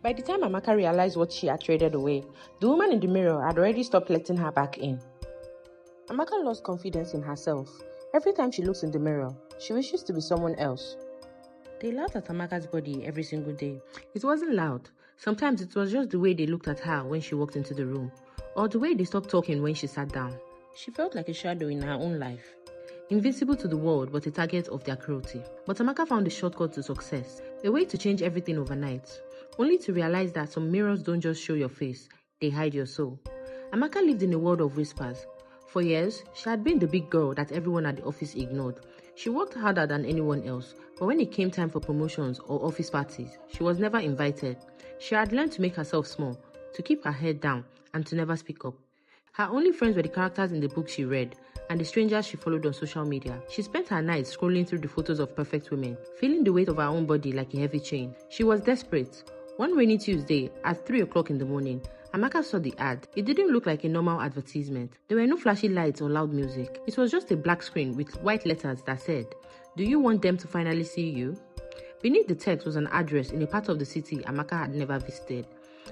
By the time Amaka realized what she had traded away, the woman in the mirror had already stopped letting her back in. Amaka lost confidence in herself. Every time she looks in the mirror, she wishes to be someone else. They laughed at Amaka's body every single day. It wasn't loud. Sometimes it was just the way they looked at her when she walked into the room, or the way they stopped talking when she sat down. She felt like a shadow in her own life. Invisible to the world, but a target of their cruelty. But Amaka found a shortcut to success, a way to change everything overnight, only to realize that some mirrors don't just show your face, they hide your soul. Amaka lived in a world of whispers. For years, she had been the big girl that everyone at the office ignored. She worked harder than anyone else, but when it came time for promotions or office parties, she was never invited. She had learned to make herself small, to keep her head down, and to never speak up. Her only friends were the characters in the books she read and the strangers she followed on social media. She spent her nights scrolling through the photos of perfect women, feeling the weight of her own body like a heavy chain. She was desperate. One rainy Tuesday, at 3 o'clock in the morning, Amaka saw the ad. It didn't look like a normal advertisement. There were no flashy lights or loud music. It was just a black screen with white letters that said, "Do you want them to finally see you?" Beneath the text was an address in a part of the city Amaka had never visited,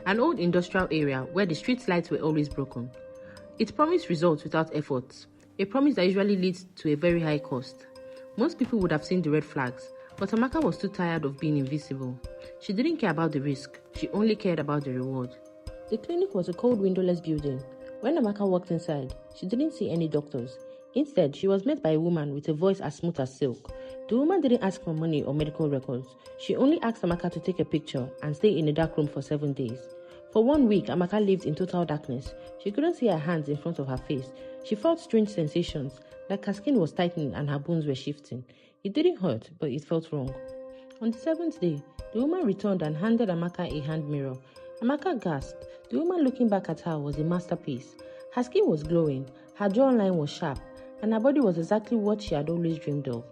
an old industrial area where the street lights were always broken. It promised results without effort, a promise that usually leads to a very high cost. Most people would have seen the red flags, but Amaka was too tired of being invisible. She didn't care about the risk, she only cared about the reward. The clinic was a cold windowless building. When Amaka walked inside, she didn't see any doctors. Instead, she was met by a woman with a voice as smooth as silk. The woman didn't ask for money or medical records. She only asked Amaka to take a picture and stay in a dark room for 7 days. For 1 week, Amaka lived in total darkness. She couldn't see her hands in front of her face. She felt strange sensations, like her skin was tightening and her bones were shifting. It didn't hurt, but it felt wrong. On the 7th day, the woman returned and handed Amaka a hand mirror. Amaka gasped. The woman looking back at her was a masterpiece. Her skin was glowing, her jawline was sharp, and her body was exactly what she had always dreamed of.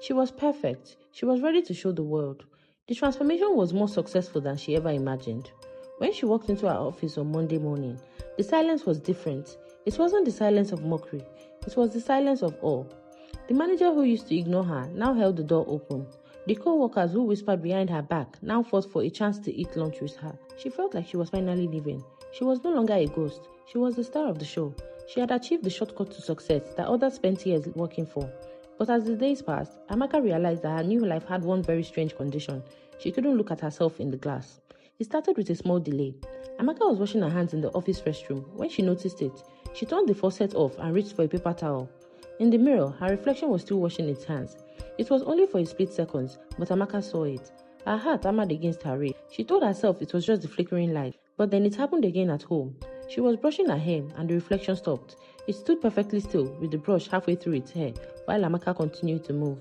She was perfect. She was ready to show the world. The transformation was more successful than she ever imagined. When she walked into her office on Monday morning, the silence was different. It wasn't the silence of mockery. It was the silence of awe. The manager who used to ignore her now held the door open. The co-workers who whispered behind her back now fought for a chance to eat lunch with her. She felt like she was finally leaving. She was no longer a ghost. She was the star of the show. She had achieved the shortcut to success that others spent years working for. But as the days passed, Amaka realized that her new life had one very strange condition. She couldn't look at herself in the glass. It started with a small delay. Amaka was washing her hands in the office restroom. When she noticed it, she turned the faucet off and reached for a paper towel. In the mirror, her reflection was still washing its hands. It was only for a split second, but Amaka saw it. Her heart hammered against her ribs. She told herself it was just the flickering light, but then it happened again at home. She was brushing her hair and the reflection stopped. It stood perfectly still with the brush halfway through its hair while Amaka continued to move.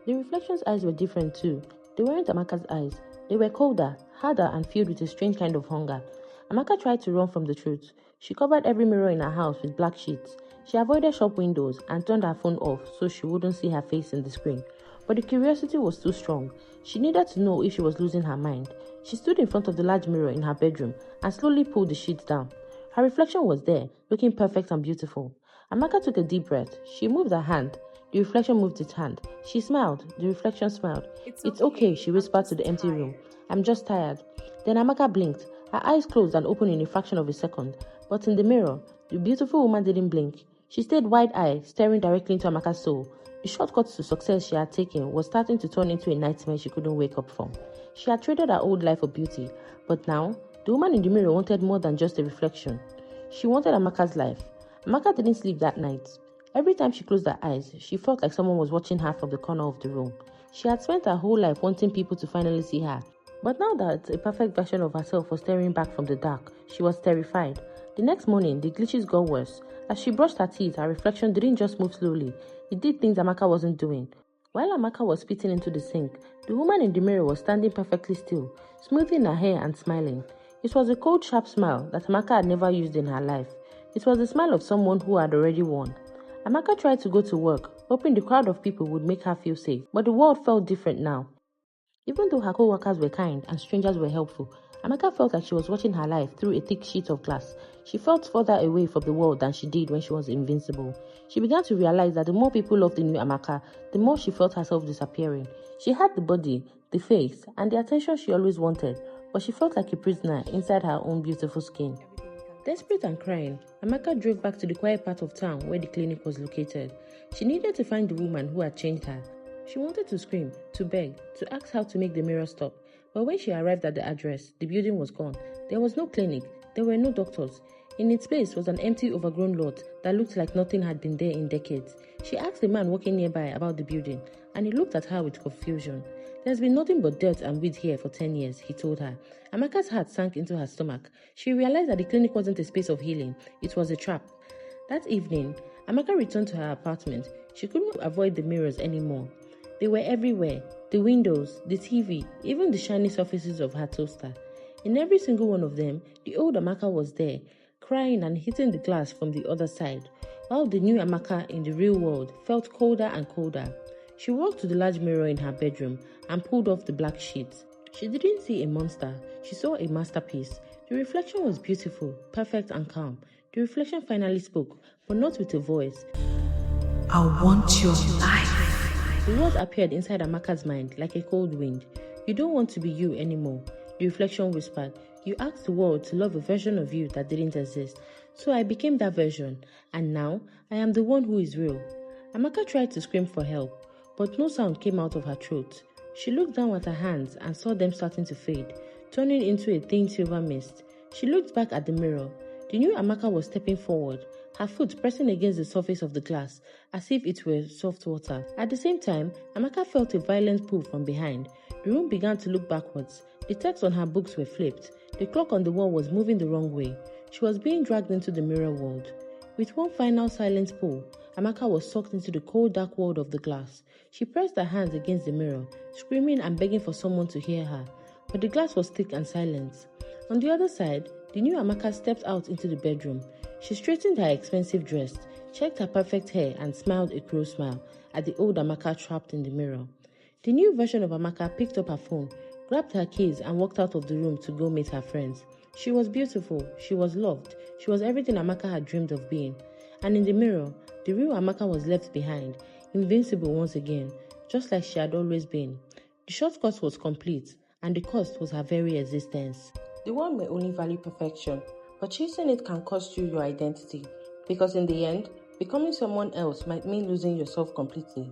The reflection's eyes were different too. They weren't Amaka's eyes. They were colder, harder and filled with a strange kind of hunger. Amaka tried to run from the truth. She covered every mirror in her house with black sheets. She avoided shop windows and turned her phone off so she wouldn't see her face in the screen. But the curiosity was too strong. She needed to know if she was losing her mind. She stood in front of the large mirror in her bedroom and slowly pulled the sheets down. Her reflection was there, looking perfect and beautiful. Amaka took a deep breath. She moved her hand. The reflection moved its hand. She smiled. The reflection smiled. It's okay, she whispered to the empty room. "I'm just tired." Then Amaka blinked. Her eyes closed and opened in a fraction of a second. But in the mirror, the beautiful woman didn't blink. She stayed wide-eyed, staring directly into Amaka's soul. The shortcut to success she had taken was starting to turn into a nightmare she couldn't wake up from. She had traded her old life for beauty, but now, the woman in the mirror wanted more than just a reflection. She wanted Amaka's life. Amaka didn't sleep that night. Every time she closed her eyes, she felt like someone was watching her from the corner of the room. She had spent her whole life wanting people to finally see her. But now that a perfect version of herself was staring back from the dark, she was terrified. The next morning, the glitches got worse. As she brushed her teeth, her reflection didn't just move slowly. It did things Amaka wasn't doing. While Amaka was spitting into the sink, the woman in the mirror was standing perfectly still, smoothing her hair and smiling. It was a cold, sharp smile that Amaka had never used in her life. It was the smile of someone who had already won. Amaka tried to go to work, hoping the crowd of people would make her feel safe, but the world felt different now. Even though her co-workers were kind and strangers were helpful, Amaka felt like she was watching her life through a thick sheet of glass. She felt further away from the world than she did when she was invincible. She began to realize that the more people loved the new Amaka, the more she felt herself disappearing. She had the body, the face, and the attention she always wanted, but she felt like a prisoner inside her own beautiful skin. Desperate and crying, Amaka drove back to the quiet part of town where the clinic was located. She needed to find the woman who had changed her. She wanted to scream, to beg, to ask how to make the mirror stop. But when she arrived at the address, the building was gone. There was no clinic. There were no doctors. In its place was an empty, overgrown lot that looked like nothing had been there in decades. She asked the man walking nearby about the building, and he looked at her with confusion. "There's been nothing but dirt and weed here for 10 years, he told her. Amaka's heart sank into her stomach. She realized that the clinic wasn't a space of healing, it was a trap. That evening, Amaka returned to her apartment. She couldn't avoid the mirrors anymore. They were everywhere, the windows, the TV, even the shiny surfaces of her toaster. In every single one of them, the old Amaka was there, crying and hitting the glass from the other side, while the new Amaka in the real world felt colder and colder. She walked to the large mirror in her bedroom and pulled off the black sheets. She didn't see a monster, she saw a masterpiece. The reflection was beautiful, perfect and calm. The reflection finally spoke, but not with a voice. "I want your life." The words appeared inside Amaka's mind like a cold wind. "You don't want to be you anymore," the reflection whispered. "You asked the world to love a version of you that didn't exist. So I became that version, and now I am the one who is real." Amaka tried to scream for help, but no sound came out of her throat. She looked down at her hands and saw them starting to fade, turning into a thin silver mist. She looked back at the mirror. The new Amaka was stepping forward, her foot pressing against the surface of the glass, as if it were soft water. At the same time, Amaka felt a violent pull from behind. The room began to look backwards. The texts on her books were flipped. The clock on the wall was moving the wrong way. She was being dragged into the mirror world. With one final silent pull, Amaka was sucked into the cold, dark world of the glass. She pressed her hands against the mirror, screaming and begging for someone to hear her. But the glass was thick and silent. On the other side, the new Amaka stepped out into the bedroom. She straightened her expensive dress, checked her perfect hair, and smiled a cruel smile at the old Amaka trapped in the mirror. The new version of Amaka picked up her phone, grabbed her keys, and walked out of the room to go meet her friends. She was beautiful, she was loved, she was everything Amaka had dreamed of being. And in the mirror, the real Amaka was left behind, invincible once again, just like she had always been. The shortcut was complete, and the cost was her very existence. The one may only value perfection, but chasing it can cost you your identity, because in the end, becoming someone else might mean losing yourself completely.